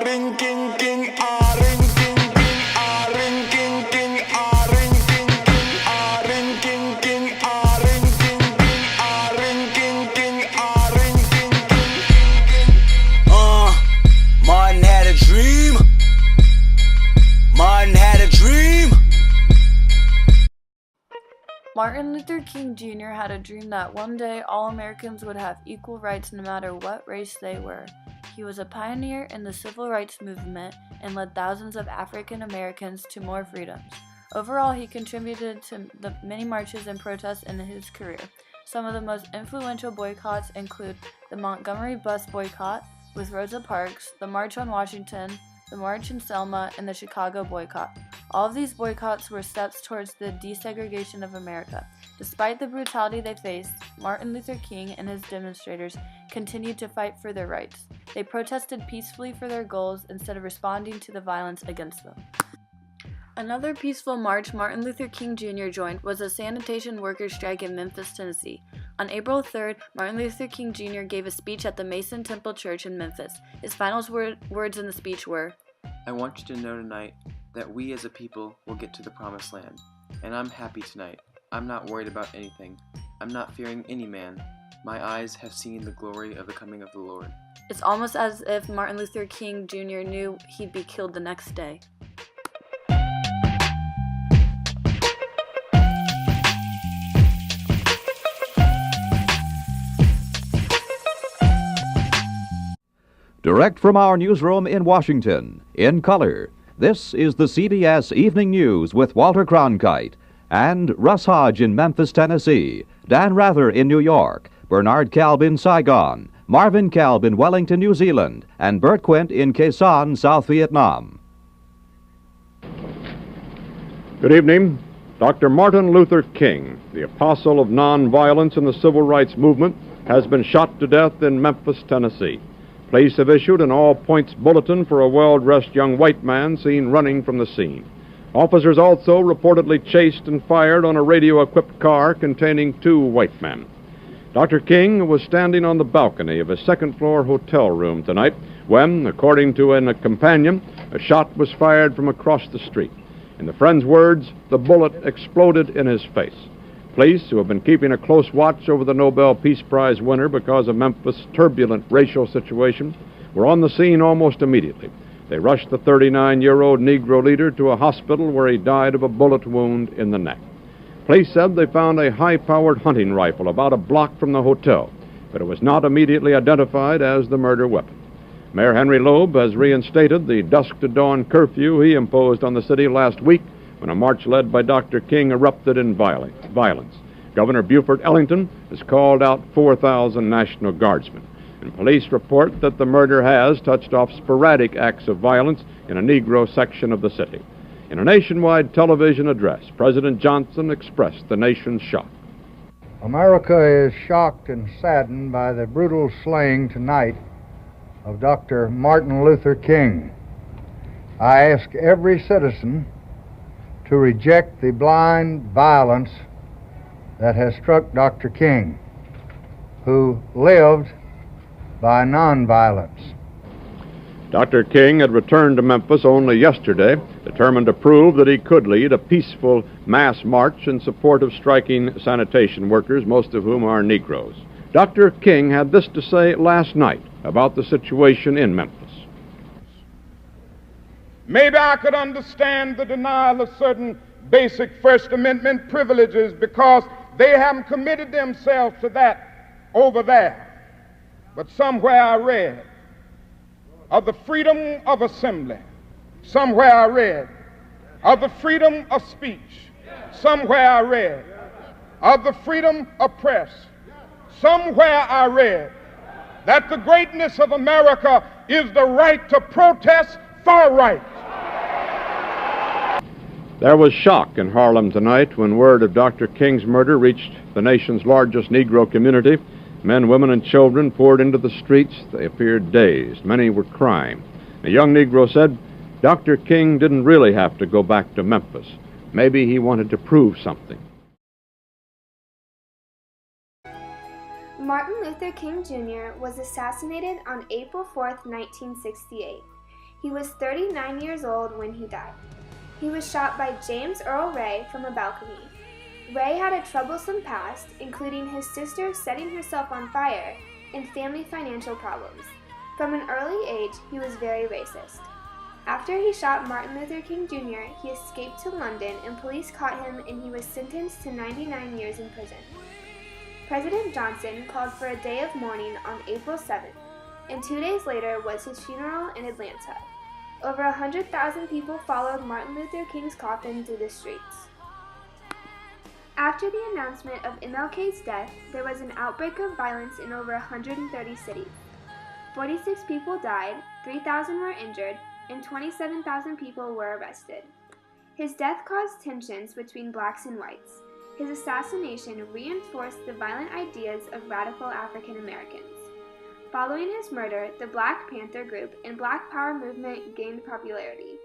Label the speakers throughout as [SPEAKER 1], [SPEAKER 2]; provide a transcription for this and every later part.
[SPEAKER 1] ring king king ring king king ring king king ring king king ring king king ring king king ring king king ring king king.
[SPEAKER 2] Martin had a dream. Martin had a dream.
[SPEAKER 3] Martin Luther King Jr. had a dream that one day all Americans would have equal rights no matter what race they were. He was a pioneer in the civil rights movement and led thousands of African Americans to more freedoms. Overall, he contributed to the many marches and protests in his career. Some of the most influential boycotts include the Montgomery bus boycott with Rosa Parks, the March on Washington, the March in Selma, and the Chicago boycott. All of these boycotts were steps towards the desegregation of America. Despite the brutality they faced, Martin Luther King and his demonstrators continued to fight for their rights. They protested peacefully for their goals instead of responding to the violence against them. Another peaceful march Martin Luther King Jr. joined was a sanitation workers' strike in Memphis, Tennessee. On April 3rd, Martin Luther King Jr. gave a speech at the Mason Temple Church in Memphis. His final words in the speech were,
[SPEAKER 4] "I want you to know tonight that we as a people will get to the promised land. And I'm happy tonight. I'm not worried about anything. I'm not fearing any man. My eyes have seen the glory of the coming of the Lord."
[SPEAKER 3] It's almost as if Martin Luther King Jr. knew he'd be killed the next day.
[SPEAKER 5] Direct from our newsroom in Washington, in color, this is the CBS Evening News with Walter Cronkite and Russ Hodge in Memphis, Tennessee, Dan Rather in New York, Bernard Kalb in Saigon, Marvin Kalb in Wellington, New Zealand, and Bert Quint in Quezon, Son, South Vietnam.
[SPEAKER 6] Good evening. Dr. Martin Luther King, the apostle of nonviolence in the civil rights movement, has been shot to death in Memphis, Tennessee. Police have issued an all-points bulletin for a well-dressed young white man seen running from the scene. Officers also reportedly chased and fired on a radio-equipped car containing 2 white men. Dr. King was standing on the balcony of a second-floor hotel room tonight when, according to a companion, a shot was fired from across the street. In the friend's words, the bullet exploded in his face. Police, who have been keeping a close watch over the Nobel Peace Prize winner because of Memphis' turbulent racial situation, were on the scene almost immediately. They rushed the 39-year-old Negro leader to a hospital where he died of a bullet wound in the neck. Police said they found a high-powered hunting rifle about a block from the hotel, but it was not immediately identified as the murder weapon. Mayor Henry Loeb has reinstated the dusk-to-dawn curfew he imposed on the city last week when a march led by Dr. King erupted in violence. Governor Buford Ellington has called out 4,000 National Guardsmen, and police report that the murder has touched off sporadic acts of violence in a Negro section of the city. In a nationwide television address, President Johnson expressed the nation's shock.
[SPEAKER 7] America is shocked and saddened by the brutal slaying tonight of Dr. Martin Luther King. I ask every citizen to reject the blind violence that has struck Dr. King, who lived by nonviolence.
[SPEAKER 6] Dr. King had returned to Memphis only yesterday, determined to prove that he could lead a peaceful mass march in support of striking sanitation workers, most of whom are Negroes. Dr. King had this to say last night about the situation in Memphis.
[SPEAKER 8] Maybe I could understand the denial of certain basic First Amendment privileges because they haven't committed themselves to that over there. But somewhere I read of the freedom of assembly. Somewhere I read of the freedom of speech. Somewhere I read of the freedom of press. Somewhere I read that the greatness of America is the right to protest for rights.
[SPEAKER 6] There was shock in Harlem tonight when word of Dr. King's murder reached the nation's largest Negro community. Men, women, and children poured into the streets. They appeared dazed. Many were crying. A young Negro said Dr. King didn't really have to go back to Memphis. Maybe he wanted to prove something.
[SPEAKER 9] Martin Luther King Jr. was assassinated on April 4, 1968. He was 39 years old when he died. He was shot by James Earl Ray from a balcony. Ray had a troublesome past, including his sister setting herself on fire and family financial problems. From an early age, he was very racist. After he shot Martin Luther King Jr., he escaped to London and police caught him and he was sentenced to 99 years in prison. President Johnson called for a day of mourning on April 7th, and 2 days later was his funeral in Atlanta. Over 100,000 people followed Martin Luther King's coffin through the streets. After the announcement of MLK's death, there was an outbreak of violence in over 130 cities. 46 people died, 3,000 were injured, and 27,000 people were arrested. His death caused tensions between blacks and whites. His assassination reinforced the violent ideas of radical African Americans. Following his murder, the Black Panther group and Black Power movement gained popularity.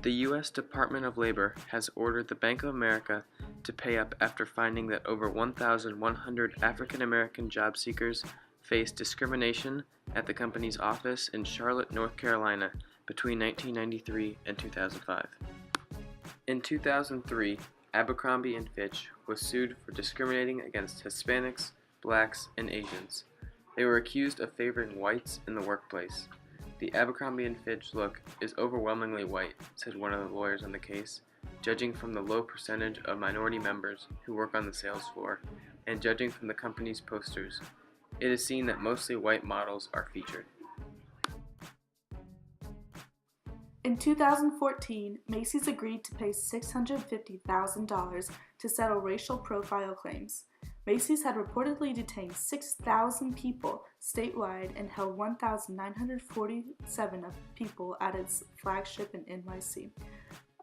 [SPEAKER 4] The U.S. Department of Labor has ordered the Bank of America to pay up after finding that over 1,100 African American job seekers faced discrimination at the company's office in Charlotte, North Carolina between 1993 and 2005. In 2003, Abercrombie & Fitch was sued for discriminating against Hispanics, blacks, and Asians. They were accused of favoring whites in the workplace. The Abercrombie & Fitch look is overwhelmingly white, said one of the lawyers on the case, judging from the low percentage of minority members who work on the sales floor, and judging from the company's posters. It is seen that mostly white models are featured.
[SPEAKER 10] In 2014, Macy's agreed to pay $650,000 to settle racial profile claims. Macy's had reportedly detained 6,000 people statewide and held 1,947 of people at its flagship in NYC.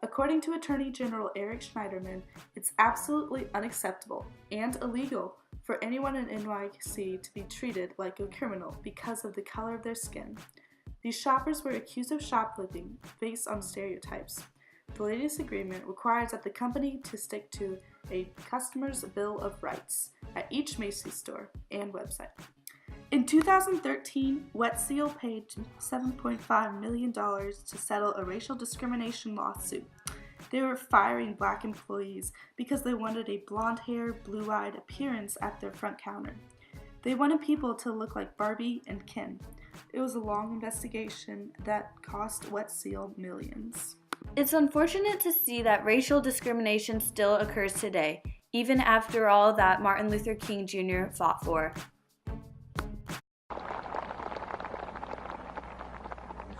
[SPEAKER 10] According to Attorney General Eric Schneiderman, it's absolutely unacceptable and illegal for anyone in NYC to be treated like a criminal because of the color of their skin. These shoppers were accused of shoplifting based on stereotypes. The latest agreement requires that the company to stick to a customer's bill of rights at each Macy's store and website. In 2013, Wet Seal paid $7.5 million to settle a racial discrimination lawsuit. They were firing black employees because they wanted a blonde-haired, blue-eyed appearance at their front counter. They wanted people to look like Barbie and Ken. It was a long investigation that cost Wet Seal millions.
[SPEAKER 3] It's unfortunate to see that racial discrimination still occurs today, even after all that Martin Luther King Jr. fought for.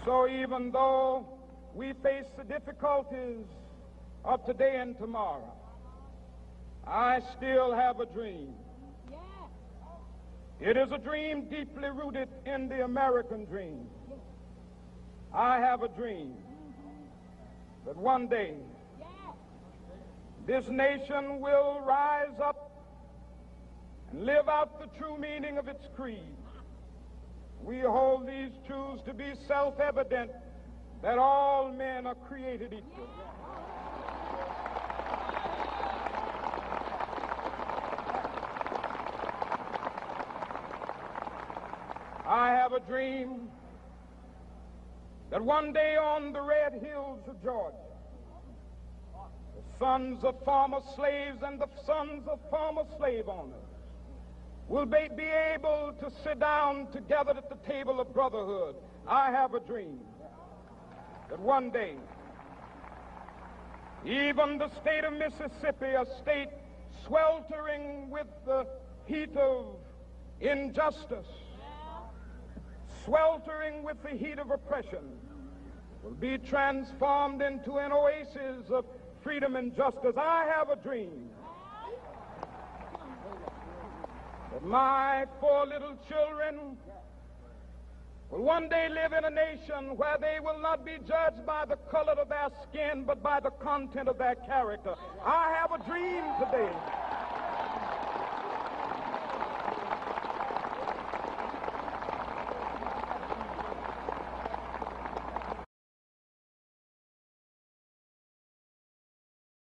[SPEAKER 8] So even though we face the difficulties of today and tomorrow, I still have a dream. It is a dream deeply rooted in the American dream. I have a dream that one day this nation will rise up and live out the true meaning of its creed. We hold these truths to be self-evident, that all men are created equal. I have a dream that one day on the red hills of Georgia, the sons of former slaves and the sons of former slave owners will be able to sit down together at the table of brotherhood. I have a dream that one day, even the state of Mississippi, a state sweltering with the heat of injustice, sweltering with the heat of oppression, will be transformed into an oasis of freedom and justice. I have a dream that my 4 little children will one day live in a nation where they will not be judged by the color of their skin, but by the content of their character. I have a dream today